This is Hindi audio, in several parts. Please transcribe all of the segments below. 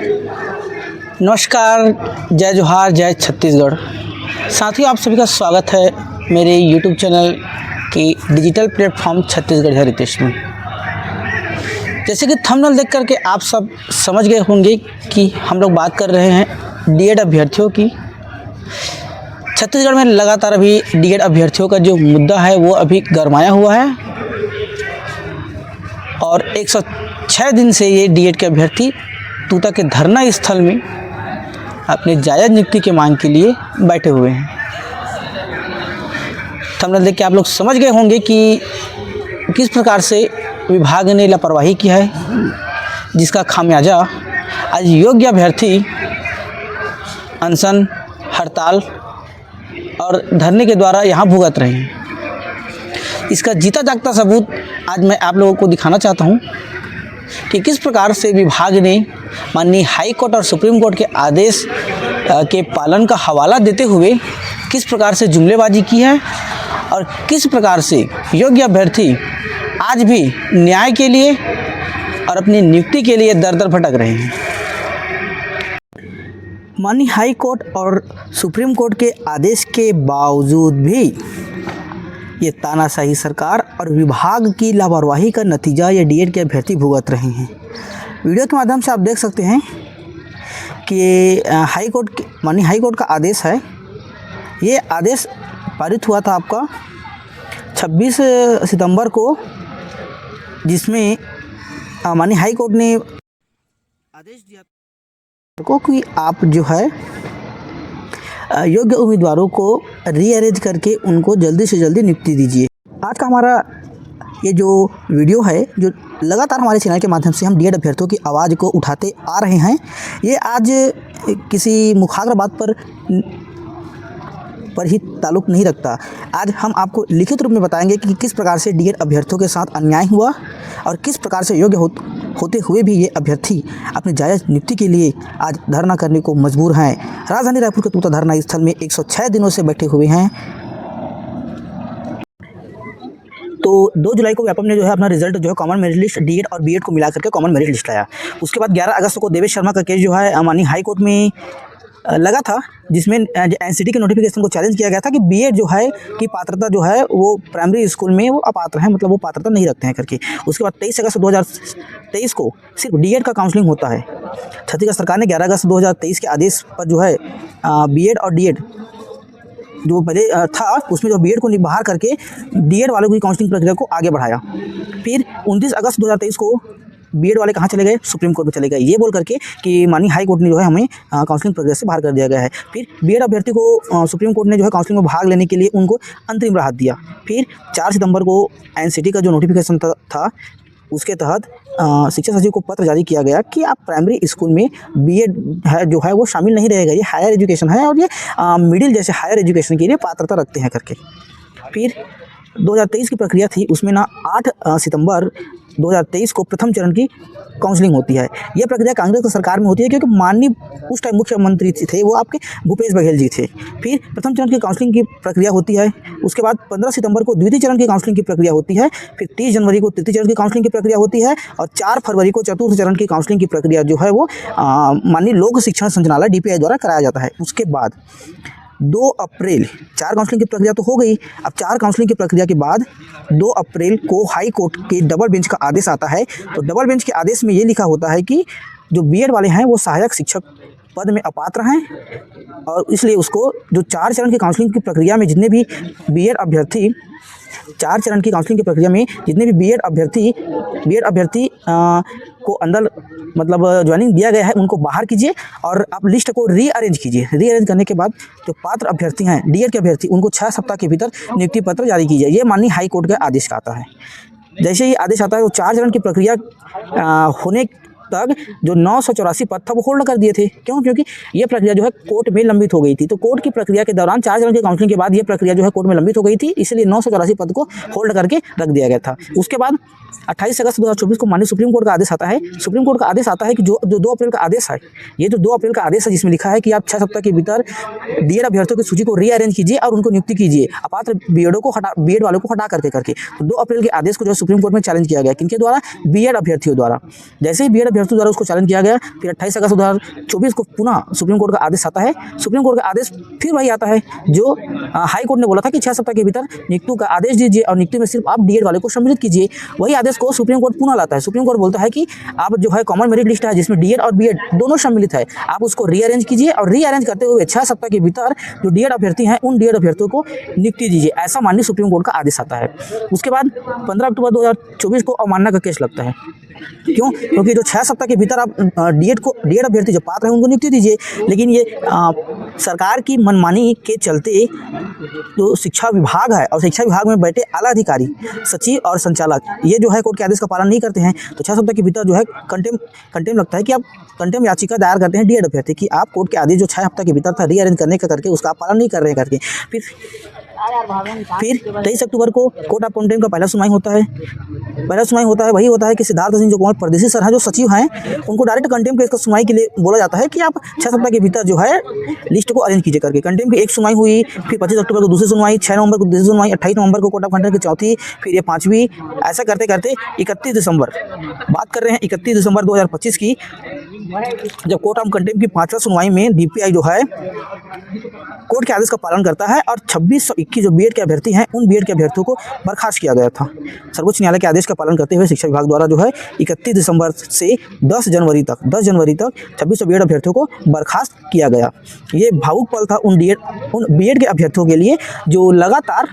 नमस्कार, जय जोहार, जय छत्तीसगढ़। साथियों, आप सभी का स्वागत है मेरे YouTube चैनल की डिजिटल प्लेटफॉर्म छत्तीसगढ़ हेरिटेज में। जैसे कि थंबनेल देख करके आप सब समझ गए होंगे कि हम लोग बात कर रहे हैं डीएड अभ्यर्थियों की। छत्तीसगढ़ में लगातार अभी डीएड अभ्यर्थियों का जो मुद्दा है वो अभी गरमाया हुआ है और 106 दिन से ये डीएड के अभ्यर्थी तूता के धरना स्थल में अपने जायज़ नियुक्ति के मांग के लिए बैठे हुए हैं। थंबनेल देख के आप लोग समझ गए होंगे कि किस प्रकार से विभाग ने लापरवाही किया है, जिसका खामियाजा आज योग्य अभ्यर्थी अनशन, हड़ताल और धरने के द्वारा यहाँ भुगत रहे हैं। इसका जीता जागता सबूत आज मैं आप लोगों को दिखाना चाहता हूँ कि किस प्रकार से विभाग ने माननीय हाई कोर्ट और सुप्रीम कोर्ट के आदेश के पालन का हवाला देते हुए किस प्रकार से जुमलेबाजी की है और किस प्रकार से योग्य अभ्यर्थी आज भी न्याय के लिए और अपनी नियुक्ति के लिए दर दर भटक रहे हैं। माननीय हाई कोर्ट और सुप्रीम कोर्ट के आदेश के बावजूद भी ये तानाशाही सरकार और विभाग की लापरवाही का नतीजा ये डीएड के अभ्यर्थी भुगत रहे हैं। वीडियो के माध्यम से आप देख सकते हैं कि माननीय हाई कोर्ट का आदेश है। ये आदेश पारित हुआ था आपका 26 सितंबर को, जिसमें माननीय हाई कोर्ट ने आदेश दिया को कि आप जो है योग्य उम्मीदवारों को रीअरेंज करके उनको जल्दी से जल्दी नियुक्ति दीजिए। आज का हमारा ये जो वीडियो है, जो लगातार हमारे चैनल के माध्यम से हम डीएड अभ्यर्थियों की आवाज़ को उठाते आ रहे हैं, ये आज किसी मुखाग्र बात पर ही ताल्लुक़ नहीं रखता। आज हम आपको लिखित रूप में बताएंगे कि किस प्रकार से डीएड अभ्यर्थियों के साथ अन्याय हुआ और किस प्रकार से योग्य होते हुए भी ये अभ्यर्थी अपने जायज़ नियुक्ति के लिए आज धरना करने को मजबूर हैं। राजधानी रायपुर के तूता धरना स्थल में 106 दिनों से बैठे हुए हैं। तो 2 जुलाई को व्यापम ने जो है अपना रिजल्ट जो है कॉमन मेरिट लिस्ट डीएड और बीएड को मिला करके कॉमन मेरिट लिस्ट लाया। उसके बाद 11 अगस्त को देवेश शर्मा का केस जो है माननीय हाई कोर्ट में लगा था, जिसमें एनसीटी के नोटिफिकेशन को चैलेंज किया गया था कि बीएड जो है की पात्रता जो है वो प्राइमरी स्कूल में वो अपात्र है, मतलब वो पात्रता नहीं रखते हैं करके। उसके बाद 23 अगस्त 2023 को सिर्फ डीएड का काउंसलिंग होता है। छत्तीसगढ़ सरकार ने 11 अगस्त 2023 के आदेश पर जो है बीएड और डीएड जो पहले था उसमें जो बीएड को बाहर करके डीएड वालों की काउंसलिंग प्रक्रिया को आगे बढ़ाया। फिर 29 अगस्त 2023 को बीएड वाले कहाँ चले गए? सुप्रीम कोर्ट में चले गए, ये बोल करके कि माननीय हाई कोर्ट ने जो है हमें काउंसलिंग प्रक्रिया से बाहर कर दिया गया है। फिर बीएड अभ्यर्थी को सुप्रीम कोर्ट ने जो है काउंसलिंग में भाग लेने के लिए उनको अंतरिम राहत दिया। फिर 4 सितंबर को एनसीटी का जो नोटिफिकेशन था उसके तहत शिक्षा सचिव को पत्र जारी किया गया कि आप प्राइमरी स्कूल में बीएड है जो है वो शामिल नहीं रहेगा, ये हायर एजुकेशन है और ये मिडिल जैसे हायर एजुकेशन के लिए पात्रता रखते हैं करके। फिर 2023 की प्रक्रिया थी, उसमें ना 8 सितंबर 2023 को प्रथम चरण की काउंसलिंग होती है। यह प्रक्रिया कांग्रेस की सरकार में होती है क्योंकि माननीय उस टाइम मुख्यमंत्री थे वो आपके भूपेश बघेल जी थे। फिर प्रथम चरण की काउंसलिंग की प्रक्रिया होती है। उसके बाद 15 सितंबर को द्वितीय चरण की काउंसलिंग की प्रक्रिया होती है। फिर 30 जनवरी को तृतीय चरण की काउंसलिंग की प्रक्रिया होती है और 4 फरवरी को चतुर्थ चरण की काउंसलिंग की प्रक्रिया जो है वो माननीय लोक शिक्षण संचालनालय डीपीआई द्वारा कराया जाता है। उसके बाद 2 अप्रैल 4 काउंसलिंग की प्रक्रिया तो हो गई। अब 4 काउंसलिंग की प्रक्रिया के बाद 2 अप्रैल को हाई कोर्ट के डबल बेंच का आदेश आता है। तो डबल बेंच के आदेश में ये लिखा होता है कि जो बीएड वाले हैं वो सहायक शिक्षक पद में अपात्र हैं और इसलिए उसको जो 4 चरण की काउंसलिंग की प्रक्रिया में जितने भी बीएड अभ्यर्थी 4 चरण की काउंसलिंग की प्रक्रिया में जितने भी बीएड अभ्यर्थी को अंदर मतलब ज्वाइनिंग दिया गया है उनको बाहर कीजिए और आप लिस्ट को रीअरेंज कीजिए। रीअरेंज करने के बाद जो पात्र अभ्यर्थी हैं डीएड के अभ्यर्थी उनको 6 सप्ताह के भीतर नियुक्ति पत्र जारी कीजिए। ये माननीय हाई कोर्ट का आदेश आता है। जैसे ही आदेश आता है वो 4 चरण की प्रक्रिया होने तक जो 984 पद था वो होल्ड कर दिए थे। क्यों? क्योंकि ये प्रक्रिया जो है कोर्ट में लंबित हो गई थी। तो कोर्ट की प्रक्रिया के दौरान 4 चरण की काउंसलिंग के बाद ये प्रक्रिया जो है कोर्ट में लंबित हो गई थी, इसलिए 984 पद को होल्ड करके रख दिया गया था। उसके बाद 28 अगस्त 2024 को माननीय सुप्रीम कोर्ट का आदेश आता है। सुप्रीम कोर्ट का आदेश आता है कि जो 2 अप्रैल का आदेश है, ये जो 2 अप्रैल का आदेश है जिसमें लिखा है कि आप 6 सप्ताह के भीतर डीएड अभ्यर्थियों की सूची को रीअरेंज कीजिए और उनको नियुक्ति कीजिए अपात्र बीएड वालों को हटा करके। तो 2 अप्रैल के आदेश को जो सुप्रीम कोर्ट में चैलेंज किया गया, किनके द्वारा? बीएड अभ्यर्थियों द्वारा। जैसे ही बीएड अभ्यर्थियों द्वारा उसको चैलेंज किया गया। फिर 28 अगस्त 2024 को पुनः सुप्रीम कोर्ट का आदेश आता है। सुप्रीम कोर्ट का आदेश फिर वही आता है जो हाई कोर्ट ने बोला था कि 6 सप्ताह के भीतर नियुक्ति का आदेश दीजिए और नियुक्ति में सिर्फ आप डीएड वाले को सम्मिलित कीजिए। वही आदेश को सुप्रीम कोर्ट पुनः लाता है। सुप्रीम कोर्ट बोलता है कि आप जो है कॉमन मेरिट लिस्ट है जिसमें डीएड और बीएड दोनों सम्मिलित है, आप उसको रीअरेंज कीजिए और रीअरेंज करते हुए 6 सप्ताह के भीतर जो डीएड अभ्यर्थी हैं उन डीएड अभ्यर्थियों को नियुक्ति दीजिए, ऐसा माननीय सुप्रीम कोर्ट का आदेश आता है। उसके बाद 15 अक्टूबर 2024 को अवमानना का केस लगता है। क्यों? क्योंकि जो 6 सप्ताह के भीतर आप डीएड अभ्यर्थी जो पात्र हैं उनको नियुक्ति दीजिए, लेकिन ये सरकार की मनमानी के चलते जो शिक्षा विभाग है और शिक्षा विभाग में बैठे आला अधिकारी, सचिव और संचालक ये जो है कोर्ट के आदेश का पालन नहीं करते हैं, तो 6 सप्ताह के भीतर जो है कंटेम लगता है कि आप कंटेम याचिका दायर करते हैं डीएड अभ्यर्थी कि आप कोर्ट के आदेश जो 6 हफ्ता के भीतर था रीअरेंज करने का करके उसका आप पालन नहीं कर रहे हैं करके। फिर 23 अक्टूबर को कोर्ट ऑफ कंटेम्प्ट का पहला सुनवाई होता है। वही होता है कि सिद्धार्थ सिंह जो कुमार परदेसी सर हैं जो सचिव हैं उनको डायरेक्ट कंटेम्प्ट केस का सुनवाई के लिए बोला जाता है कि आप 6 सप्ताह के भीतर जो है लिस्ट को अरेंज कीजिए करके। कंटेम्प्ट की एक सुनवाई हुई, फिर 25 अक्टूबर को दूसरी सुनवाई, 6 नवंबर को दूसरी सुनवाई, 28 नवंबर को कोर्ट ऑफ कंटेम्प्ट की चौथी, फिर ये 5वीं, ऐसा करते करते 31 दिसंबर, बात कर रहे हैं 31 दिसंबर 2025 की, जब कोर्ट ऑफ कंटेम्प्ट की 5वां सुनवाई में डीपीआई जो है कोर्ट के आदेश का पालन करता है और 2621 जो बीएड के अभ्यर्थी हैं उन बीएड के अभ्यर्थियों को बर्खास्त किया गया था। सर्वोच्च न्यायालय के आदेश का पालन करते हुए शिक्षा विभाग द्वारा जो है 31 दिसंबर से 10 जनवरी तक 2600 बीएड अभ्यर्थियों को बर्खास्त किया गया। ये भावुक पल था उन बीएड के अभ्यर्थियों के लिए जो लगातार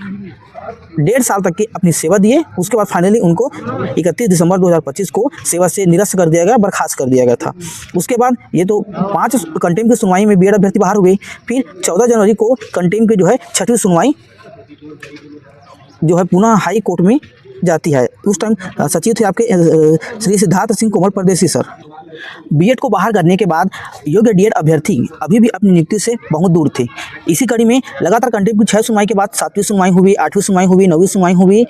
1.5 साल तक की अपनी सेवा दिए। उसके बाद फाइनली उनको 31 दिसंबर 2025 को सेवा से निरस्त कर दिया गया, बर्खास्त कर दिया गया था। उसके बाद ये तो 5 कंटेम्प्ट की सुनवाई में बीएड अभ्यर्थी बाहर हुए। फिर 14 जनवरी को कंटेम्प्ट की जो है 6वीं सुनवाई जो है पुनः हाई कोर्ट में जाती है। उस टाइम सचिव थे आपके श्री सिद्धार्थ सिंह कुमार परदेसी सर। बीएड को बाहर करने के बाद योग्य डीएड अभ्यर्थी अभी भी अपनी नियुक्ति से बहुत दूर थे। इसी कड़ी में लगातार कंटेम्प्ट की 6 सुनवाई के बाद 7वीं सुनवाई हुई, 8वीं सुनवाई हुई, 9वीं सुनवाई हुई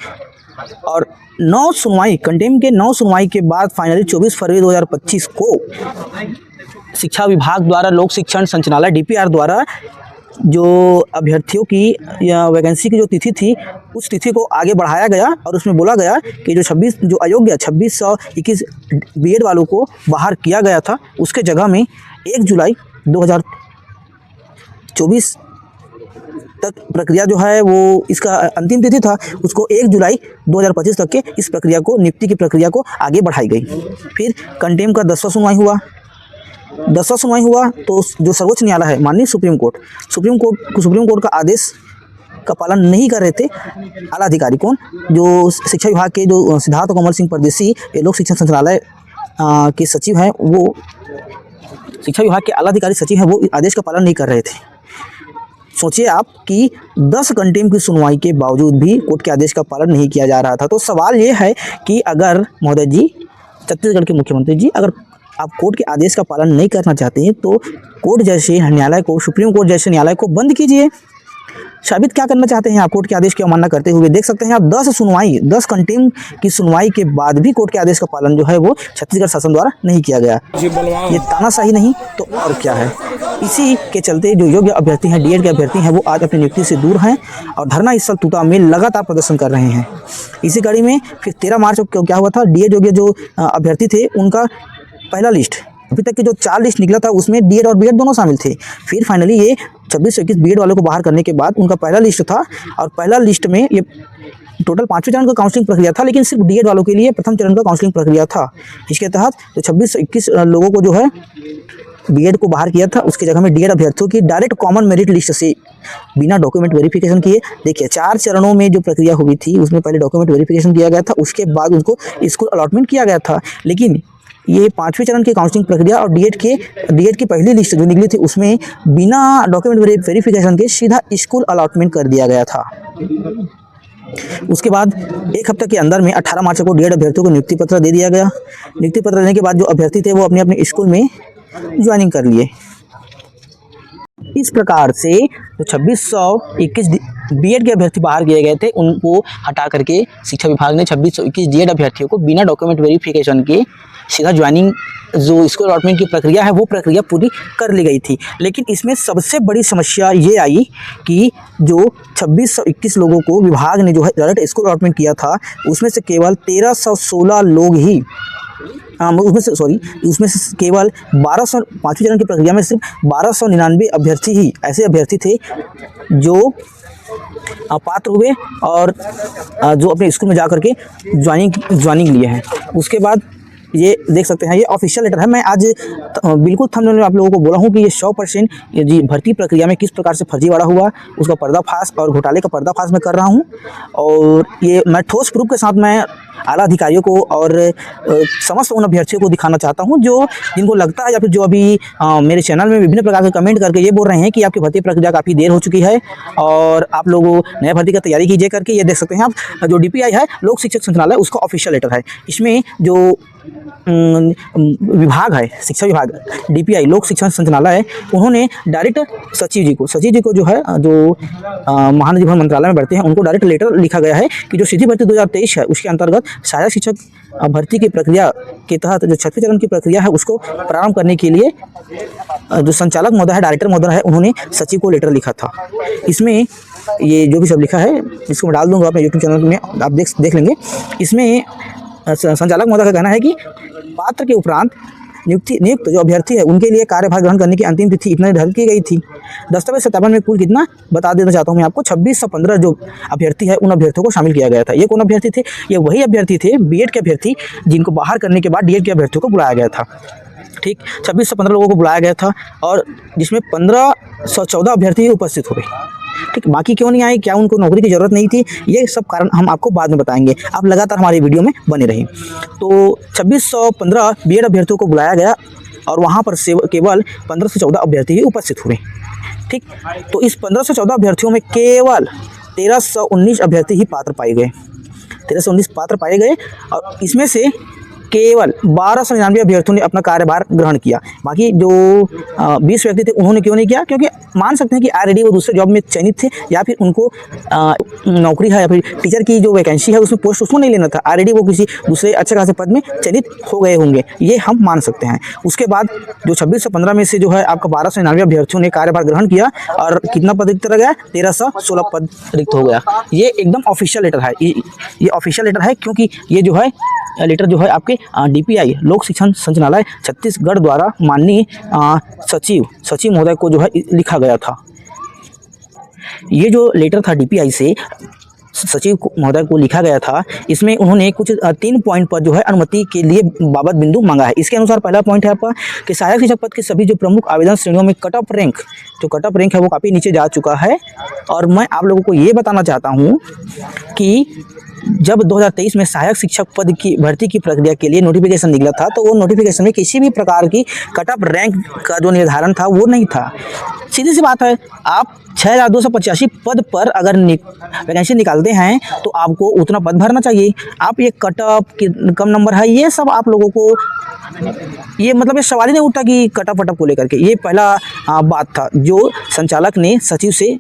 और 9 सुनवाई कंटेम्प्ट के 9 सुनवाई के बाद फाइनली 24 फरवरी 2025 को शिक्षा विभाग द्वारा लोक शिक्षण संचालनालय डीपीआर द्वारा जो अभ्यर्थियों की या वैकेंसी की जो तिथि थी उस तिथि को आगे बढ़ाया गया और उसमें बोला गया कि जो 2621 बीएड वालों को बाहर किया गया था उसके जगह में 1 जुलाई 2024 तक प्रक्रिया जो है वो इसका अंतिम तिथि था, उसको 1 जुलाई 2025 तक के इस प्रक्रिया को नियुक्ति की प्रक्रिया को आगे बढ़ाई गई। फिर कंटेम्प्ट का 10वां सुनवाई हुआ तो जो सर्वोच्च न्यायालय है माननीय सुप्रीम कोर्ट का आदेश का पालन नहीं कर रहे थे आला अधिकारी कौन जो शिक्षा विभाग के जो सिद्धार्थ कुमार सिंह परदेसी लोक शिक्षण संचालनालय के सचिव हैं, वो शिक्षा विभाग के आला अधिकारी सचिव हैं, वो आदेश का पालन नहीं कर रहे थे। सोचिए आप कि 10 कंटेम्प्ट की सुनवाई के बावजूद भी कोर्ट के आदेश का पालन नहीं किया जा रहा था। तो सवाल ये है कि अगर महोदय जी, छत्तीसगढ़ के मुख्यमंत्री जी, अगर आप कोर्ट के आदेश का पालन नहीं करना चाहते हैं तो कोर्ट जैसे न्यायालय को, सुप्रीम कोर्ट जैसे न्यायालय को बंद कीजिए। साबित क्या करना चाहते हैं आप कोर्ट के आदेश की अवमानना करते हुए? देख सकते हैं आप 10 कंटेम्प्ट की सुनवाई के बाद भी कोर्ट के आदेश का पालन जो है वो छत्तीसगढ़ शासन द्वारा नहीं किया गया। ये तानाशाही नहीं तो और क्या है। इसी के चलते जो योग्य अभ्यर्थी हैं, डीएड के अभ्यर्थी हैं, वो आज अपनी नियुक्ति से दूर हैं और धरना स्थल तूता में लगातार प्रदर्शन कर रहे हैं। इसी कड़ी में फिर 13 मार्च को क्या हुआ था, डीएड योग्य जो अभ्यर्थी थे उनका पहला लिस्ट, अभी तक के जो 4 लिस्ट निकला था उसमें डीएड और बीएड दोनों शामिल थे। फिर फाइनली ये 2621 बीएड वालों को बाहर करने के बाद उनका पहला लिस्ट था और पहला लिस्ट में ये टोटल 5वें चरण का काउंसलिंग प्रक्रिया था, लेकिन सिर्फ डीएड वालों के लिए प्रथम चरण का काउंसलिंग प्रक्रिया था। इसके तहत जो 2621 लोगों को जो है बीएड को बाहर किया था, उसकी जगह में डीएड अभ्यर्थियों की डायरेक्ट कॉमन मेरिट लिस्ट से बिना डॉक्यूमेंट वेरिफिकेशन किए, देखिए 4 चरणों में जो प्रक्रिया हुई थी उसमें पहले डॉक्यूमेंट वेरिफिकेशन किया गया था, उसके बाद उनको स्कूल अलॉटमेंट किया गया था। लेकिन ये 5वें चरण की काउंसलिंग प्रक्रिया और डीएड की पहली लिस्ट जो निकली थी उसमें बिना डॉक्यूमेंट वेरिफिकेशन के सीधा स्कूल अलॉटमेंट कर दिया गया था। उसके बाद 1 हफ्ते के अंदर में 18 मार्च को डीएड अभ्यर्थियों को नियुक्ति पत्र दे दिया गया। नियुक्ति पत्र देने के बाद जो अभ्यर्थी थे वो अपने अपने स्कूल में ज्वाइनिंग कर लिए। इस प्रकार से जो 2621 बीएड के अभ्यर्थी बाहर किए गए थे उनको हटा करके शिक्षा विभाग ने 2621 डीएड अभ्यर्थियों को बिना डॉक्यूमेंट वेरिफिकेशन के सीधा ज्वाइनिंग जो स्कूल अलॉटमेंट की प्रक्रिया है वो प्रक्रिया पूरी कर ली गई थी। लेकिन इसमें सबसे बड़ी समस्या ये आई कि जो 2621 लोगों को विभाग ने जो है डायरेक्ट स्कूल अलॉटमेंट किया था उसमें से केवल 1316 लोग ही उसमें से केवल 1200 पाँचवें चरण की प्रक्रिया में सिर्फ 1299 अभ्यर्थी ही ऐसे अभ्यर्थी थे जो पात्र हुए और जो अपने स्कूल में जा करके ज्वाइनिंग लिए हैं। उसके बाद ये देख सकते हैं, ये ऑफिशियल लेटर है। मैं आज बिल्कुल थंबनेल में आप लोगों को बोला हूँ कि ये 100% ये भर्ती प्रक्रिया में किस प्रकार से फर्जीवाड़ा हुआ, उसका पर्दाफाश और घोटाले का पर्दाफाश मैं कर रहा हूँ। और ये मैं ठोस प्रूफ के साथ मैं आला अधिकारियों को और समस्त उन अभ्यर्थियों को दिखाना चाहता हूँ जो जिनको लगता है या फिर जो अभी मेरे चैनल में विभिन्न प्रकार के कमेंट करके ये बोल रहे हैं कि आपकी भर्ती प्रक्रिया काफ़ी देर हो चुकी है और आप लोग नया भर्ती का तैयारी कीजिए करके। ये देख सकते हैं आप, जो DPI है लोक शिक्षक संचालय, उसका ऑफिशियल लेटर है। इसमें जो विभाग है, शिक्षा विभाग, DPI लोक शिक्षण संचालय है, उन्होंने डायरेक्ट सचिव जी को जो है जो महानदी भवन मंत्रालय में बैठते हैं उनको डायरेक्ट लेटर लिखा गया है कि जो सीधी भर्ती 2023 है उसके अंतर्गत सहायक शिक्षक भर्ती की प्रक्रिया के तहत जो 6वें चरण की प्रक्रिया है उसको प्रारंभ करने के लिए जो संचालक महोदय है, डायरेक्टर महोदय है, उन्होंने सचिव को लेटर लिखा था। इसमें ये जो भी सब लिखा है इसको मैं डाल दूंगा अपने YouTube चैनल में, आप देख लेंगे। इसमें संचालक महोदय का कहना है कि पात्र के उपरांत नियुक्त जो अभ्यर्थी है उनके लिए कार्यभार ग्रहण करने की अंतिम तिथि इतना निर्धारित की गई थी। दस्तावेज सत्यापन में कुल कितना बता देना चाहता हूँ मैं आपको, 2615 जो अभ्यर्थी है उन अभ्यर्थियों को शामिल किया गया था। ये कौन अभ्यर्थी थे? ये वही अभ्यर्थी थे बीएड के अभ्यर्थी जिनको बाहर करने के बाद डीएड के अभ्यर्थियों को बुलाया गया था। ठीक, 2615 लोगों को बुलाया गया था और जिसमें 1514 अभ्यर्थी उपस्थित हुए। ठीक, बाकी क्यों नहीं आए? क्या उनको नौकरी की ज़रूरत नहीं थी? ये सब कारण हम आपको बाद में बताएंगे, आप लगातार हमारी वीडियो में बने रहिए। तो 2615 बीएड अभ्यर्थियों को बुलाया गया और वहाँ पर केवल 15 से 14 अभ्यर्थी ही उपस्थित हुए। ठीक, तो इस 15 से 14 अभ्यर्थियों में केवल 1319 अभ्यर्थी ही पात्र पाए गए, 1319 पात्र पाए गए और इसमें से केवल 1299 अभ्यर्थियों ने अपना कार्यभार ग्रहण किया। बाकी जो 20 व्यक्ति थे उन्होंने क्यों नहीं किया? क्योंकि मान सकते हैं कि ऑलरेडी वो दूसरे जॉब में चयनित थे या फिर उनको नौकरी है या फिर टीचर की जो वैकेंसी है उसमें पोस्ट उसको नहीं लेना था, ऑलरेडी वो किसी दूसरे अच्छे खासे पद में चयनित हो गए होंगे, ये हम मान सकते हैं। उसके बाद जो 2615 में से जो है आपका 1299 अभ्यर्थियों ने कार्यभार ग्रहण किया और कितना पद रिक्त रह गया? 1316 पद रिक्त हो गया। ये एकदम ऑफिशियल लेटर है, ये ऑफिशियल लेटर है क्योंकि ये जो है लेटर जो है आपके DPI लोक शिक्षण संचालय छत्तीसगढ़ द्वारा माननीय सचिव महोदय को जो है लिखा गया था। ये जो लेटर था DPI से सचिव महोदय को लिखा गया था, इसमें उन्होंने कुछ 3 पॉइंट पर जो है अनुमति के लिए बाबत बिंदु मांगा है। इसके अनुसार पहला पॉइंट है आपका कि सहायक शिक्षक पद के सभी जो प्रमुख आवेदन श्रेणियों में कट ऑफ रैंक है वो काफ़ी नीचे जा चुका है। और मैं आप लोगों को ये बताना चाहता हूँ कि जब 2023 में सहायक शिक्षक पद की भर्ती की प्रक्रिया के लिए नोटिफिकेशन निकला था तो वो नोटिफिकेशन में किसी भी प्रकार की कट ऑफ रैंक का जो निर्धारण था वो नहीं था। सीधी सी बात है, आप 6285 पद पर अगर वैकेंसी निकालते हैं तो आपको उतना पद भरना चाहिए। आप ये कट ऑफ कम नंबर है, ये सब आप लोगों को ये मतलब ये सवाल ही नहीं उठता कि कट ऑफ को लेकर के। ये पहला बात था जो संचालक ने सचिव से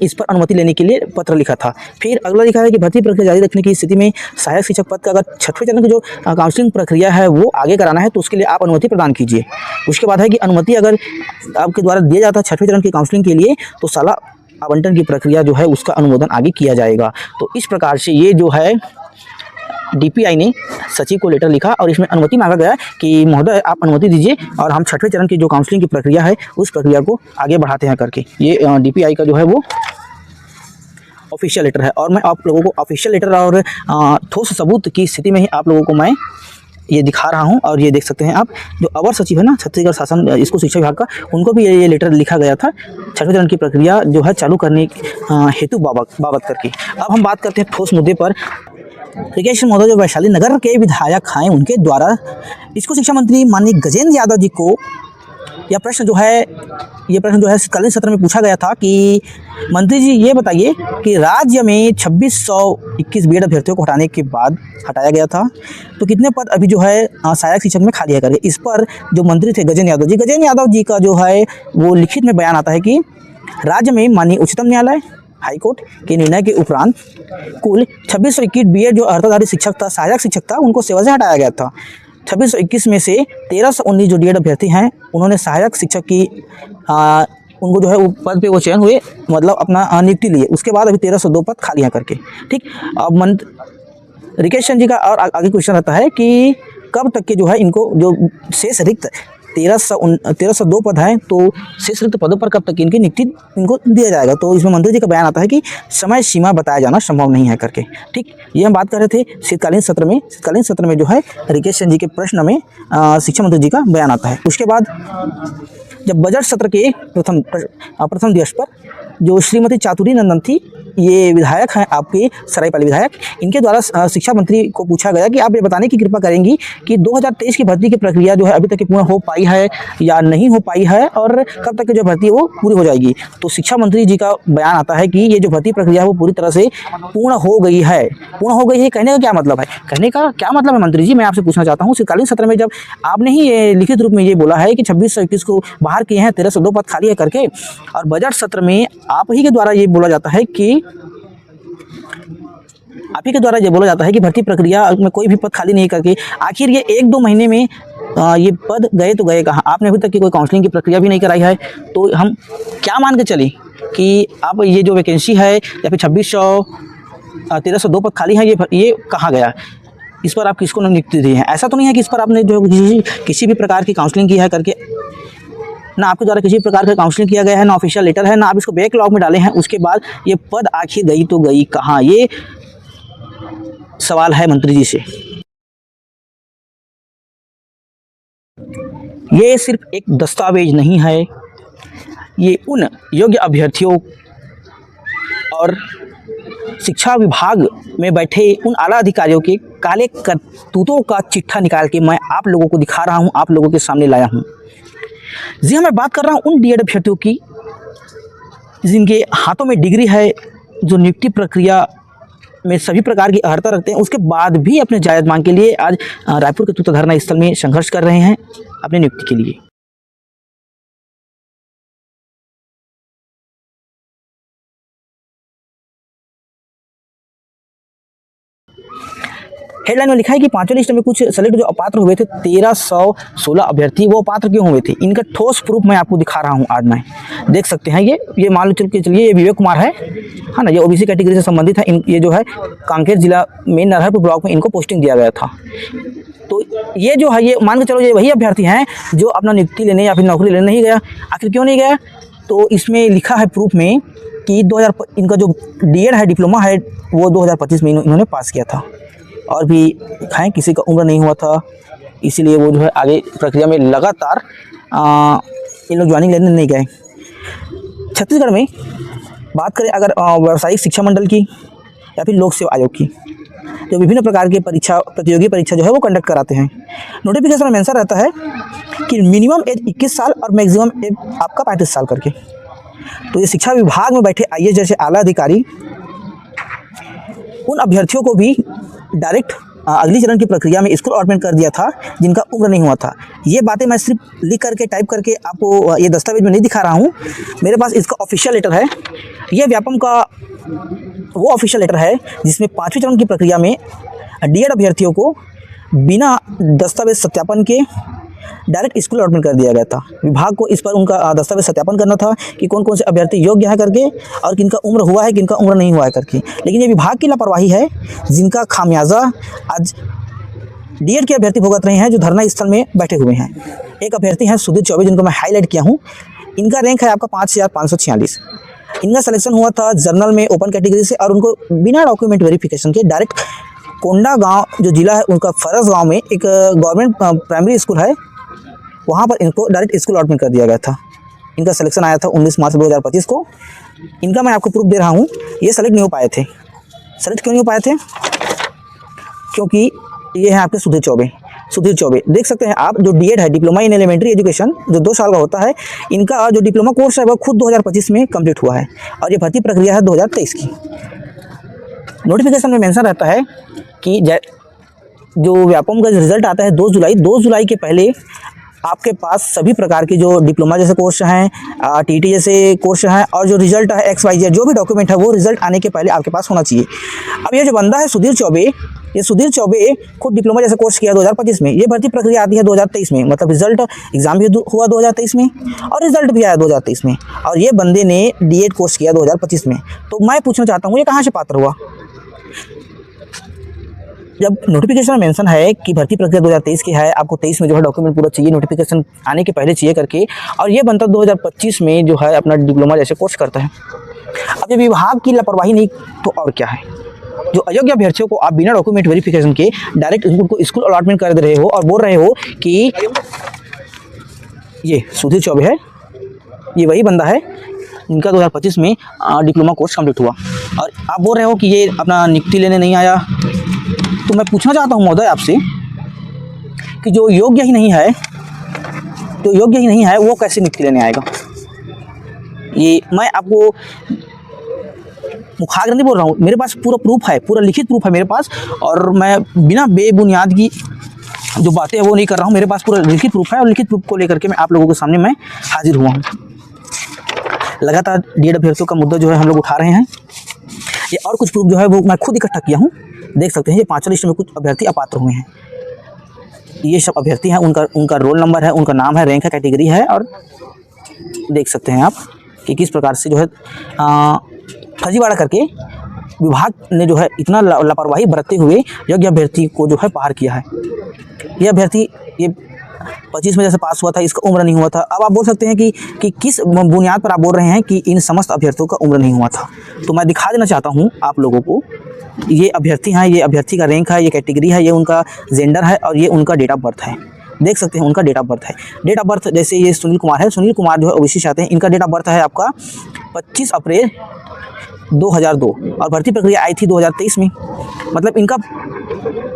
इस पर अनुमति लेने के लिए पत्र लिखा था। फिर अगला लिखा है कि भर्ती प्रक्रिया जारी रखने की स्थिति में सहायक शिक्षक पद का अगर 6वें चरण की जो काउंसलिंग प्रक्रिया है वो आगे कराना है तो उसके लिए आप अनुमति प्रदान कीजिए। उसके बाद है कि अनुमति अगर आपके द्वारा दिया जाता है 6वें चरण की काउंसलिंग के लिए तो साला आवंटन की प्रक्रिया जो है उसका अनुमोदन आगे किया जाएगा। तो इस प्रकार से ये जो है DPI ने सचिव को लेटर लिखा और इसमें अनुमति मांगा गया कि महोदय आप अनुमति दीजिए और हम 6वें चरण की जो काउंसलिंग की प्रक्रिया है उस प्रक्रिया को आगे बढ़ाते हैं करके। ये DPI का जो है वो ऑफिशियल लेटर है और मैं आप लोगों को ऑफिशियल लेटर और ठोस सबूत की स्थिति में ही आप लोगों को मैं ये दिखा रहा हूँ। और ये देख सकते हैं आप, जो अवर सचिव है ना छत्तीसगढ़ शासन इसको शिक्षा विभाग का, उनको भी ये लेटर लिखा गया था 6वें चरण की प्रक्रिया जो है चालू करने हेतु बाबत करके। अब हम बात करते हैं ठोस मुद्दे पर। रिकेश महोदय जो वैशाली नगर के विधायक हैं उनके द्वारा इसको शिक्षा मंत्री माननीय गजेंद्र यादव जी को यह प्रश्न जो है कालीन सत्र में पूछा गया था कि मंत्री जी ये बताइए कि राज्य में 2621 बीएड अभ्यर्थियों को हटाने के बाद हटाया गया था तो कितने पद अभी जो है सहायक शिक्षक में खाली है करके। इस पर जो मंत्री थे गजेंद्र यादव जी का जो है वो लिखित में बयान आता है कि राज्य में माननीय उच्चतम न्यायालय हाईकोर्ट के निर्णय के उपरांत कुल 2621 बीएड जो अर्हताधारी शिक्षक था, सहायक शिक्षक था, उनको सेवा से हटाया गया था। 2621 में से 1319 जो डीएड अभ्यर्थी हैं उन्होंने सहायक शिक्षक की उनको जो है पद पे वो चयन हुए, मतलब अपना नियुक्ति लिए। उसके बाद अभी 1302 पद खाली हैं करके। ठीक, अब रिकेश चंद जी का और आगे क्वेश्चन रहता है कि कब तक के जो है इनको जो शेष रिक्त 1302 पद हैं, तो शेष रिक्त पदों पर कब तक इनकी नियुक्ति इनको दिया जाएगा। तो इसमें मंत्री जी का बयान आता है कि समय सीमा बताया जाना संभव नहीं है करके। ठीक, ये हम बात कर रहे थे शीतकालीन सत्र में जो है रिकेश चंद जी के प्रश्न में शिक्षा मंत्री जी का बयान आता है। उसके बाद जब बजट सत्र के प्रथम दिवस पर जो श्रीमती चातुरी नंदन थी, ये विधायक हैं आपके सरायपाली विधायक, इनके द्वारा शिक्षा मंत्री को पूछा गया कि आप ये बताने की कृपा करेंगी कि 2023 की भर्ती की प्रक्रिया जो है अभी तक पूर्ण हो पाई है या नहीं हो पाई है, और कब तक जो भर्ती है वो पूरी हो जाएगी। तो शिक्षा मंत्री जी का बयान आता है कि ये जो भर्ती प्रक्रिया है वो पूरी तरह से पूर्ण हो गई है। पूर्ण हो गई है कहने का क्या मतलब है? कहने का क्या मतलब है मंत्री जी, मैं आपसे पूछना चाहता हूँ, शीतकालीन सत्र में जब आपने ही ये लिखित रूप में ये बोला है कि 2621 को बाहर किए हैं, 1302 पद खाली है करके, और बजट सत्र में आप ही के द्वारा ये बोला जाता है कि भर्ती प्रक्रिया में कोई भी पद खाली नहीं करके आखिर ये 1-2 महीने में ये पद गए तो गए कहाँ? आपने अभी तक की कोई काउंसलिंग की प्रक्रिया भी नहीं कराई है, तो हम क्या मान के चले कि आप ये जो वैकेंसी है या फिर 1302 पद खाली है, ये कहाँ गया? इस पर आप किसको नियुक्ति दी है? ऐसा तो नहीं है कि इस पर आपने जो किसी भी प्रकार की काउंसलिंग की है करके, ना आपके द्वारा किसी प्रकार का काउंसलिंग किया गया है, ना ऑफिशियल लेटर है, ना आप इसको बैकलॉग में डाले हैं। उसके बाद ये पद आखिर गई तो गई कहाँ? ये सवाल है मंत्री जी से। ये सिर्फ एक दस्तावेज नहीं है, ये उन योग्य अभ्यर्थियों और शिक्षा विभाग में बैठे उन आला अधिकारियों के काले करतूतों का चिट्ठा निकाल के मैं आप लोगों को दिखा रहा हूँ, आप लोगों के सामने लाया हूँ। जी हाँ, मैं बात कर रहा हूँ उन डीएड अभ्यर्थियों की जिनके हाथों में डिग्री है, जो नियुक्ति प्रक्रिया में सभी प्रकार की अर्हता रखते हैं, उसके बाद भी अपने जायज़ मांग के लिए आज रायपुर के तूता धरना स्थल में संघर्ष कर रहे हैं अपनी नियुक्ति के लिए। हेडलाइन में लिखा है कि पांचवें लिस्ट में कुछ सेलेक्ट जो अपात्र हुए थे 1316 अभ्यर्थी, वो अपात्र क्यों हुए थे? इनका ठोस प्रूफ मैं आपको दिखा रहा हूं। आज मैं देख सकते हैं, ये मान लो चलिए ये विवेक कुमार है ना, ये ओबीसी कैटेगरी से संबंधित है। ये जो है कांकेर जिला में नरहरपुर ब्लॉक में इनको पोस्टिंग दिया गया था। तो ये जो है, ये मान के चलो ये वही अभ्यर्थी हैं जो अपना नियुक्ति लेने या फिर नौकरी लेने नहीं गया। आखिर क्यों नहीं गया? तो इसमें लिखा है प्रूफ में कि इनका जो डीएड है, डिप्लोमा है, वो 2025 में इन्होंने पास किया था, और भी है किसी का उम्र नहीं हुआ था, इसीलिए वो जो है आगे प्रक्रिया में लगातार इन लोग ज्वाइनिंग लेने नहीं गए। छत्तीसगढ़ में बात करें अगर व्यावसायिक शिक्षा मंडल की या फिर लोक सेवा आयोग की, जो विभिन्न प्रकार के प्रतियोगी परीक्षा जो है वो कंडक्ट कराते हैं, नोटिफिकेशन में मेंशन रहता है कि मिनिमम एज 21 साल और मैक्सिमम एज आपका 35 साल करके। तो ये शिक्षा विभाग में बैठे आईएएस जैसे आला अधिकारी उन अभ्यर्थियों को भी डायरेक्ट अगली चरण की प्रक्रिया में स्कूल अलॉटमेंट कर दिया था जिनका उम्र नहीं हुआ था। ये बातें मैं सिर्फ लिख करके टाइप करके आपको ये दस्तावेज में नहीं दिखा रहा हूँ, मेरे पास इसका ऑफिशियल लेटर है। ये व्यापम का वो ऑफिशियल लेटर है जिसमें 5वें चरण की प्रक्रिया में डीएड अभ्यर्थियों को बिना दस्तावेज सत्यापन के डायरेक्ट स्कूल अलॉटमेंट कर दिया गया था। विभाग को इस पर उनका दस्तावेज सत्यापन करना था कि कौन कौन से अभ्यर्थी योग्य है करके, और किनका उम्र हुआ है, किनका उम्र नहीं हुआ है करके। लेकिन ये विभाग की लापरवाही है जिनका खामियाजा आज डीएड के अभ्यर्थी भुगत रहे हैं जो धरना स्थल में बैठे हुए हैं। एक अभ्यर्थी हैं सुधीर चौबे, जिनको मैं हाईलाइट किया हूँ। इनका रैंक है आपका 5546। इनका सिलेक्शन हुआ था जर्नल में ओपन कैटेगरी से, और उनको बिना डॉक्यूमेंट वेरिफिकेशन के डायरेक्ट कोंडा गाँव जो जिला है उनका फरस गाँव में एक गवर्नमेंट प्राइमरी स्कूल है, वहाँ पर इनको डायरेक्ट स्कूल अलॉटमेंट कर दिया गया था। इनका सिलेक्शन आया था 19 मार्च 2025 को। इनका मैं आपको प्रूफ दे रहा हूँ, ये सेलेक्ट नहीं हो पाए थे। सेलेक्ट क्यों नहीं हो पाए थे? क्योंकि ये है आपके सुधीर चौबे। देख सकते हैं आप, जो डीएड है, डिप्लोमा इन एलिमेंट्री एजुकेशन, जो 2 साल का होता है, इनका जो डिप्लोमा कोर्स है वह खुद 2025 में कंप्लीट हुआ है, और ये भर्ती प्रक्रिया है 2023 की। नोटिफिकेशन में मेंशन रहता है कि जो व्यापम का रिजल्ट आता है 2 जुलाई के पहले आपके पास सभी प्रकार के जो डिप्लोमा जैसे कोर्स हैं, टीटी जैसे कोर्स हैं, और जो रिजल्ट है XYZ जो भी डॉक्यूमेंट है वो रिजल्ट आने के पहले आपके पास होना चाहिए। अब ये जो बंदा है सुधीर चौबे खुद डिप्लोमा जैसे कोर्स किया 2025 में। ये भर्ती प्रक्रिया आती है 2023 में, मतलब रिजल्ट एग्जाम भी हुआ 2023 में और रिजल्ट भी आया 2023 में, और ये बंदे ने डीएड कोर्स किया 2025 में। तो मैं पूछना चाहता हूँ ये कहाँ से पात्र हुआ? जब नोटिफिकेशन में मेंशन है कि भर्ती प्रक्रिया 2023 की है, आपको 23 में जो है डॉक्यूमेंट पूरा चाहिए, नोटिफिकेशन आने के पहले चाहिए करके, और ये बनता 2025 में जो है अपना डिप्लोमा जैसे कोर्स करता है। अब ये विभाग की लापरवाही नहीं तो और क्या है, जो अयोग्य अभ्यर्थियों को आप बिना डॉक्यूमेंट वेरिफिकेशन के डायरेक्ट उनको स्कूल अलॉटमेंट कर दे रहे हो और बोल रहे हो कि ये सुधीर चौबे है, ये वही बंदा है इनका 2025 में डिप्लोमा कोर्स कंप्लीट हुआ, और आप बोल रहे हो कि ये अपना नियुक्ति लेने नहीं आया। तो मैं पूछना चाहता हूँ महोदय आपसे कि जो योग्य ही नहीं है वो कैसे नियुक्ति लेने आएगा। ये मैं आपको मुखाग्र नहीं बोल रहा हूँ, मेरे पास पूरा प्रूफ है, पूरा लिखित प्रूफ है मेरे पास, और मैं बिना बेबुनियाद की जो बातें हैं वो नहीं कर रहा हूँ। मेरे पास पूरा लिखित प्रूफ है और लिखित प्रूफ को लेकर के मैं आप लोगों के सामने मैं हाजिर हुआ हूँ। लगातार डीएड अभ्यर्थियों का मुद्दा जो है हम लोग उठा रहे हैं। ये और कुछ प्रूफ जो है वो मैं खुद इकट्ठा किया हूँ, देख सकते हैं। ये 5 लिस्ट में कुछ अभ्यर्थी अपात्र हुए हैं, ये सब अभ्यर्थी हैं, उनका रोल नंबर है, उनका नाम है, रैंक है, कैटेगरी है, और देख सकते हैं आप कि किस प्रकार से जो है फर्जीवाड़ा करके विभाग ने जो है इतना लापरवाही बरतते हुए योग्य अभ्यर्थी को जो है बाहर किया है। ये अभ्यर्थी ये 25 में जैसे पास हुआ था, इसका उम्र नहीं हुआ था। अब आप बोल सकते हैं कि किस बुनियाद पर आप बोल रहे हैं कि इन समस्त अभ्यर्थियों का उम्र नहीं हुआ था। तो मैं दिखा देना चाहता हूँ आप लोगों को, ये अभ्यर्थी हैं, ये अभ्यर्थी का रैंक है, ये कैटेगरी है, ये उनका जेंडर है, और ये उनका डेट ऑफ बर्थ है। देख सकते हैं उनका डेट ऑफ बर्थ है। डेट ऑफ बर्थ जैसे ये सुनील कुमार है, सुनील कुमार जो है ओबीसी से आते हैं, इनका डेट ऑफ बर्थ है आपका 25 अप्रैल 2002, और भर्ती प्रक्रिया आई थी 2023 में। मतलब इनका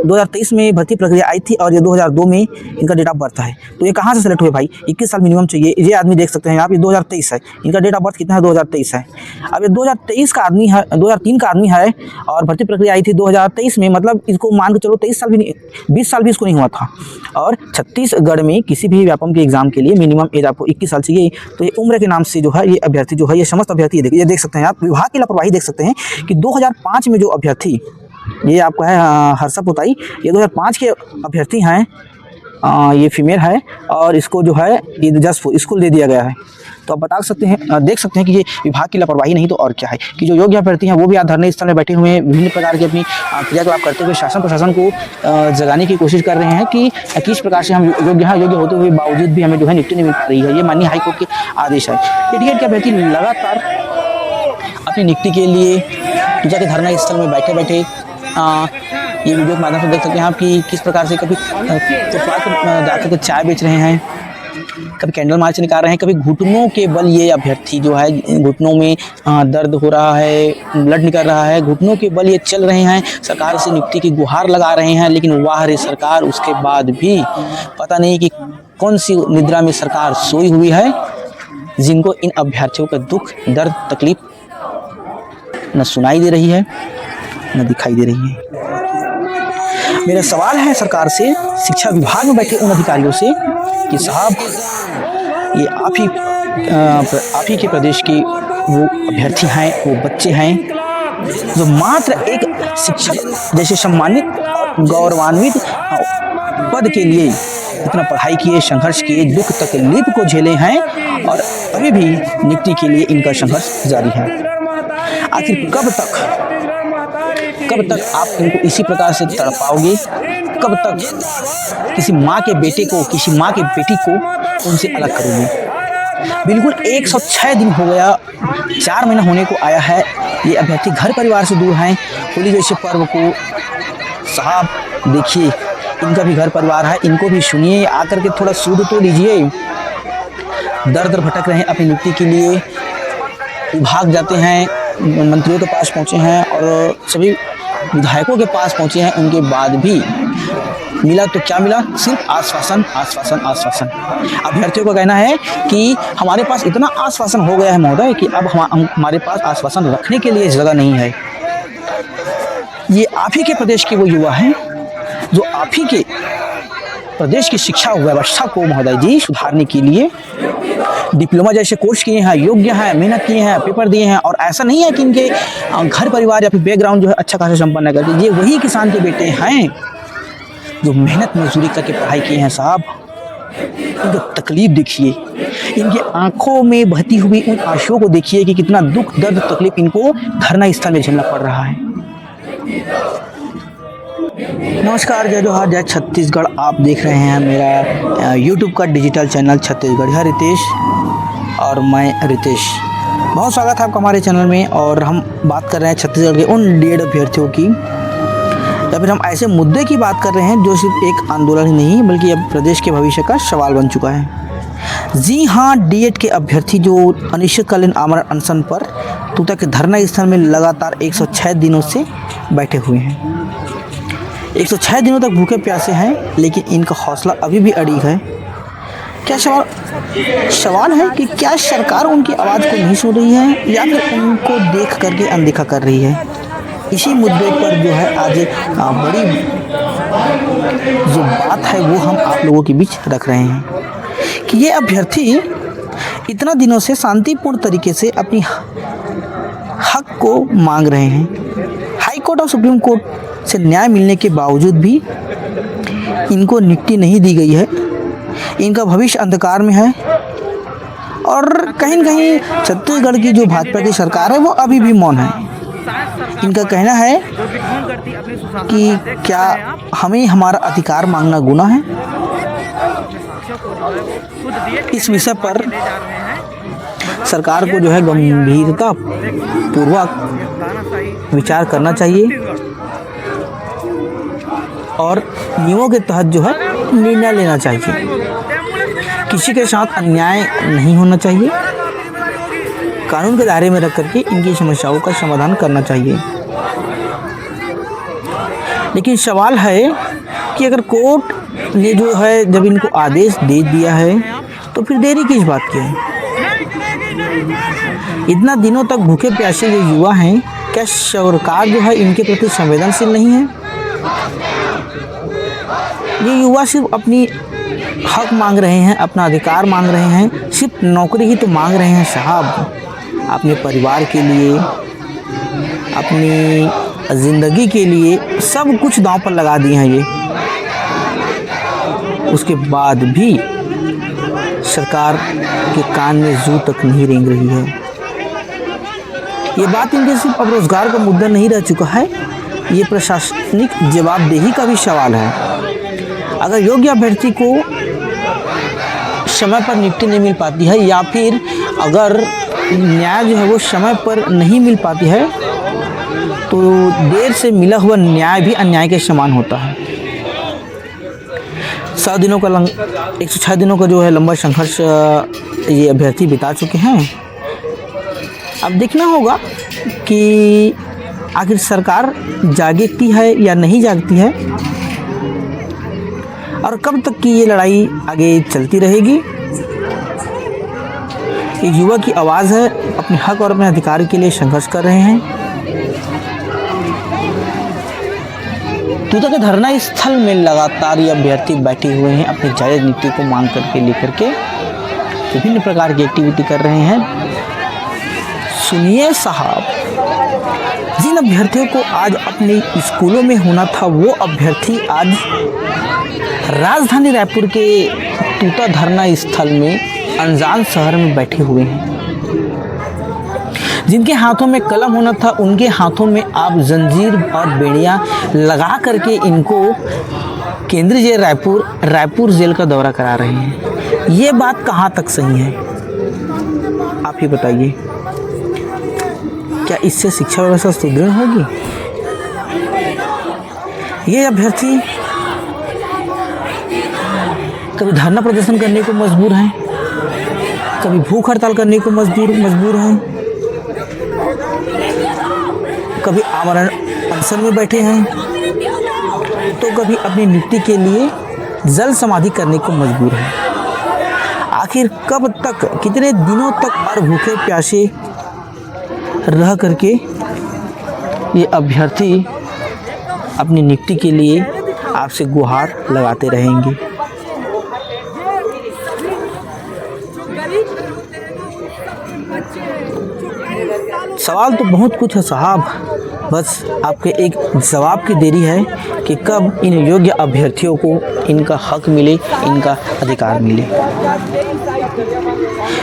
2023 में भर्ती प्रक्रिया आई थी और ये 2002 में इनका डेट ऑफ बर्थ है। तो ये कहाँ से सेलेक्ट हुए भाई? 21 साल मिनिमम चाहिए। ये आदमी देख सकते हैं आप, ये 2023 है, इनका डेट ऑफ बर्थ कितना है? 2023 है। अब ये 2023 का आदमी है, 2003 का आदमी है, और भर्ती प्रक्रिया आई थी 2023 में। मतलब इसको मान के चलो 23 साल भी नहीं, 20 साल भी इसको नहीं हुआ था। और छत्तीसगढ़ में किसी भी व्यापम के एग्जाम के लिए मिनिमम एज आपको 21 साल चाहिए। तो ये उम्र के नाम से जो है ये अभ्यर्थी जो है, ये समस्त अभ्यर्थी ये देख सकते हैं आप, विभाग की लापरवाही देख सकते हैं कि 2005 में जो अभ्यर्थी, ये आपका है हर्षा पुताई, ये 2005 के अभ्यर्थी हैं, ये फीमेल है, और इसको जो है ये जस्ट स्कूल दे दिया गया है। तो आप बता सकते हैं, देख सकते हैं कि ये विभाग की लापरवाही नहीं तो और क्या है, कि जो योग्य अभ्यर्थी हैं वो भी आज धरने स्थल में बैठे हुए हैं, विभिन्न प्रकार की अपनी क्रियाकलाप करते हुए शासन प्रशासन को जगाने की कोशिश कर रहे हैं कि किस प्रकार से हम योग्य होते हुए बावजूद भी हमें जो है नियुक्ति नहीं मिल पा रही है। ये माननीय हाईकोर्ट के आदेश है। डीएड के अभ्यर्थी लगातार अपनी नियुक्ति के लिए जाके धरना स्थल में बैठे बैठे ये वीडियो के माध्यम से देख सकते हैं आप कि किस प्रकार से कभी फुटपाथ पर जाकर के चाय बेच रहे हैं, कभी कैंडल मार्च निकाल रहे हैं, कभी घुटनों के बल ये अभ्यर्थी जो है, घुटनों में दर्द हो रहा है, ब्लड निकल रहा है, घुटनों के बल ये चल रहे हैं, सरकार से नियुक्ति की गुहार लगा रहे हैं। लेकिन वाह रे सरकार, उसके बाद भी पता नहीं कि कौन सी निद्रा में सरकार सोई हुई है, जिनको इन अभ्यर्थियों का दुख, दर्द, तकलीफ न सुनाई दे रही है न दिखाई दे रही है। मेरा सवाल है सरकार से, शिक्षा विभाग में बैठे उन अधिकारियों से कि साहब, ये आप ही के प्रदेश के वो अभ्यर्थी हैं, वो बच्चे हैं जो मात्र एक शिक्षक जैसे सम्मानित और गौरवान्वित पद के लिए इतना पढ़ाई किए, संघर्ष किए, दुख तकलीफ को झेले हैं, और अभी भी नियुक्ति के लिए इनका संघर्ष जारी है। आखिर कब तक आप इनको इसी प्रकार से तड़पाओगे? कब तक किसी माँ के बेटे को, किसी माँ के बेटी को उनसे अलग करोगे? बिल्कुल 106 दिन हो गया, 4 महीना होने को आया है, ये अभ्यर्थी घर परिवार से दूर हैं। होली जैसे पर्व को साहब देखिए, इनका भी घर परिवार है, इनको भी सुनिए, आकर के थोड़ा सूद तो लीजिए। दर दर भटक रहे हैं अपनी नियुक्ति के लिए, विभाग जाते हैं, मंत्रियों के पास पहुँचे हैं और सभी विधायकों के पास पहुँचे हैं, उनके बाद भी मिला तो क्या मिला? सिर्फ आश्वासन, आश्वासन, आश्वासन। अभ्यर्थियों का कहना है कि हमारे पास इतना आश्वासन हो गया है महोदय कि अब हमारे पास आश्वासन रखने के लिए जगह नहीं है। ये आप ही के प्रदेश के वो युवा हैं जो आप ही के प्रदेश की शिक्षा व्यवस्था को महोदय जी सुधारने के लिए डिप्लोमा जैसे कोर्स किए हैं, योग्य हैं, मेहनत किए हैं, पेपर दिए हैं। और ऐसा नहीं है कि इनके घर परिवार या फिर बैकग्राउंड जो है अच्छा खासा संपन्न है करके, ये वही किसान के बेटे हैं जो मेहनत मजदूरी करके पढ़ाई किए हैं। साहब, इनकी तकलीफ देखिए, इनकी आंखों में बहती हुई उन आंसुओं को देखिए कि कितना दुख, दर्द, तकलीफ इनको धरना स्थल में झेलना पड़ रहा है। नमस्कार, जय जोहार, जय छत्तीसगढ़। आप देख रहे हैं मेरा यूट्यूब का डिजिटल चैनल छत्तीसगढ़। यह रितेश और मैं रितेश, बहुत स्वागत है आपका हमारे चैनल में। और हम बात कर रहे हैं छत्तीसगढ़ के उन डीएड अभ्यर्थियों की, या फिर हम ऐसे मुद्दे की बात कर रहे हैं जो सिर्फ एक आंदोलन ही नहीं बल्कि अब प्रदेश के भविष्य का सवाल बन चुका है। जी हाँ, डीएड के अभ्यर्थी जो अनिश्चितकालीन आमरण अनशन पर तूता के धरना स्थल में लगातार 106 दिनों से बैठे हुए हैं। 106 दिनों तक भूखे प्यासे हैं, लेकिन इनका हौसला अभी भी अड़िग है। क्या सवाल है कि क्या सरकार उनकी आवाज़ को नहीं सुन रही है या फिर उनको देख करके अनदेखा कर रही है? इसी मुद्दे पर जो है आज बड़ी जो बात है वो हम आप लोगों के बीच रख रहे हैं कि ये अभ्यर्थी इतना दिनों से शांतिपूर्ण तरीके से अपनी हक को मांग रहे हैं। हाई कोर्ट और सुप्रीम कोर्ट से न्याय मिलने के बावजूद भी इनको नियुक्ति नहीं दी गई है। इनका भविष्य अंधकार में है और कहीं न कहीं छत्तीसगढ़ की जो भाजपा की सरकार है वो अभी भी मौन है। इनका कहना है कि क्या हमें हमारा अधिकार मांगना गुनाह है। इस विषय पर सरकार को जो है गंभीरता पूर्वक विचार करना चाहिए और नियमों के तहत जो है निर्णय लेना चाहिए। किसी के साथ अन्याय नहीं होना चाहिए। कानून के दायरे में रख करके इनकी समस्याओं का समाधान करना चाहिए। लेकिन सवाल है कि अगर कोर्ट ने जो है जब इनको आदेश दे दिया है तो फिर देरी किस बात की है? इतना दिनों तक भूखे प्यासे ये युवा हैं, क्या सरकार जो है इनके प्रति संवेदनशील नहीं है? ये युवा सिर्फ अपनी हक मांग रहे हैं, अपना अधिकार मांग रहे हैं, सिर्फ नौकरी ही तो मांग रहे हैं साहब। अपने परिवार के लिए, अपनी ज़िंदगी के लिए सब कुछ दांव पर लगा दिए हैं ये। उसके बाद भी सरकार के कान में जू तक नहीं रेंग रही है। ये बात इनके सिर्फ अब रोजगार का मुद्दा नहीं रह चुका है, ये प्रशासनिक जवाबदेही का भी सवाल है। अगर योग्य अभ्यर्थी को समय पर नियुक्ति नहीं मिल पाती है या फिर अगर न्याय जो है वो समय पर नहीं मिल पाती है तो देर से मिला हुआ न्याय भी अन्याय के समान होता है। 100 दिनों का 106 दिनों का जो है लंबा संघर्ष ये अभ्यर्थी बिता चुके हैं। अब देखना होगा कि आखिर सरकार जागती है या नहीं जागती है और कब तक की ये लड़ाई आगे चलती रहेगी। ये युवा की आवाज़ है, अपने हक और अपने अधिकार के लिए संघर्ष कर रहे हैं। तूता के धरना स्थल में लगातार ये अभ्यर्थी बैठे हुए हैं, अपनी जायज़ नीति को मांग करके लेकर के विभिन्न प्रकार की एक्टिविटी कर रहे हैं। सुनिए साहब, जिन अभ्यर्थियों को आज अपने स्कूलों में होना था वो अभ्यर्थी आज राजधानी रायपुर के तूता धरना स्थल में अनजान शहर में बैठे हुए हैं। जिनके हाथों में कलम होना था उनके हाथों में आप जंजीर और बेड़ियां लगा करके इनको केंद्रीय जेल रायपुर जेल का दौरा करा रहे हैं। ये बात कहाँ तक सही है आप ही बताइए? क्या इससे शिक्षा व्यवस्था सुदृढ़ होगी? ये अभ्यर्थी कभी धरना प्रदर्शन करने को मजबूर हैं, कभी भूख हड़ताल करने को मजबूर हैं, कभी आमरण अनशन में बैठे हैं, तो कभी अपनी नियुक्ति के लिए जल समाधि करने को मजबूर हैं। आखिर कब तक, कितने दिनों तक और भूखे प्यासे रह करके ये अभ्यर्थी अपनी नियुक्ति के लिए आपसे गुहार लगाते रहेंगे? सवाल तो बहुत कुछ है साहब, बस आपके एक जवाब की देरी है कि कब इन योग्य अभ्यर्थियों को इनका हक मिले, इनका अधिकार मिले।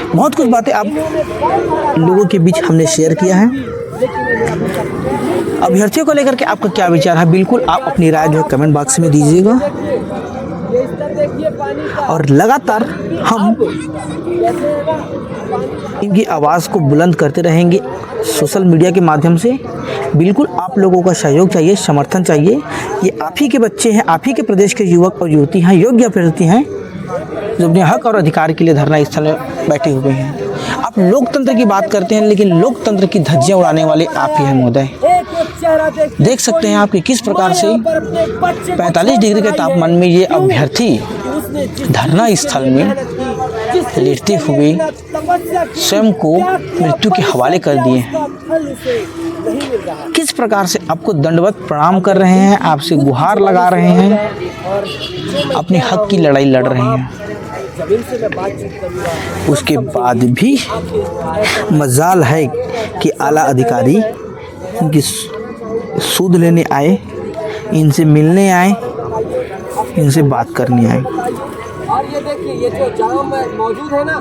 बहुत कुछ बातें आप लोगों के बीच हमने शेयर किया है। अभ्यर्थियों को लेकर के आपका क्या विचार है, बिल्कुल आप अपनी राय जो है कमेंट बॉक्स में दीजिएगा। और लगातार हम इनकी आवाज़ को बुलंद करते रहेंगे सोशल मीडिया के माध्यम से। बिल्कुल आप लोगों का सहयोग चाहिए, समर्थन चाहिए। ये आप ही के बच्चे हैं, आप ही के प्रदेश के युवक और युवती हैं, योग्य अभ्यर्थी हैं जो अपने हक और अधिकार के लिए धरना स्थल में बैठे हुए हैं। आप लोकतंत्र की बात करते हैं, लेकिन लोकतंत्र की धज्जियां उड़ाने वाले आप ही हैं महोदय। देख सकते हैं आप कि किस प्रकार से 45 डिग्री के तापमान में ये अभ्यर्थी धरना स्थल में लेटते हुए स्वयं को मृत्यु के हवाले कर दिए हैं। किस प्रकार से आपको दंडवत प्रणाम कर रहे हैं, आपसे गुहार लगा रहे हैं, अपने हक की लड़ाई लड़ रहे हैं। उसके बाद भी मजाल है कि आला अधिकारी इनकी सूद लेने आए, इनसे मिलने आए, इनसे बात करने आए। और ये देखिए, ये जो जाम मौजूद है ना,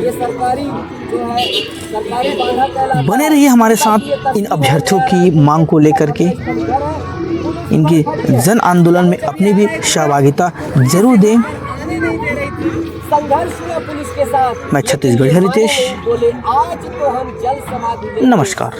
ये सरकारी जो है, सरकारी बाधा कहलाता है। बने रहिए हमारे साथ इन अभ्यर्थियों की मांग को लेकर के। इनके जन आंदोलन में अपनी भी सहभागिता जरूर दें। संघर्ष हुआ पुलिस के साथ। मैं छत्तीसगढ़ रितेश, बोले आज तो हम जल समाधि नमस्कार।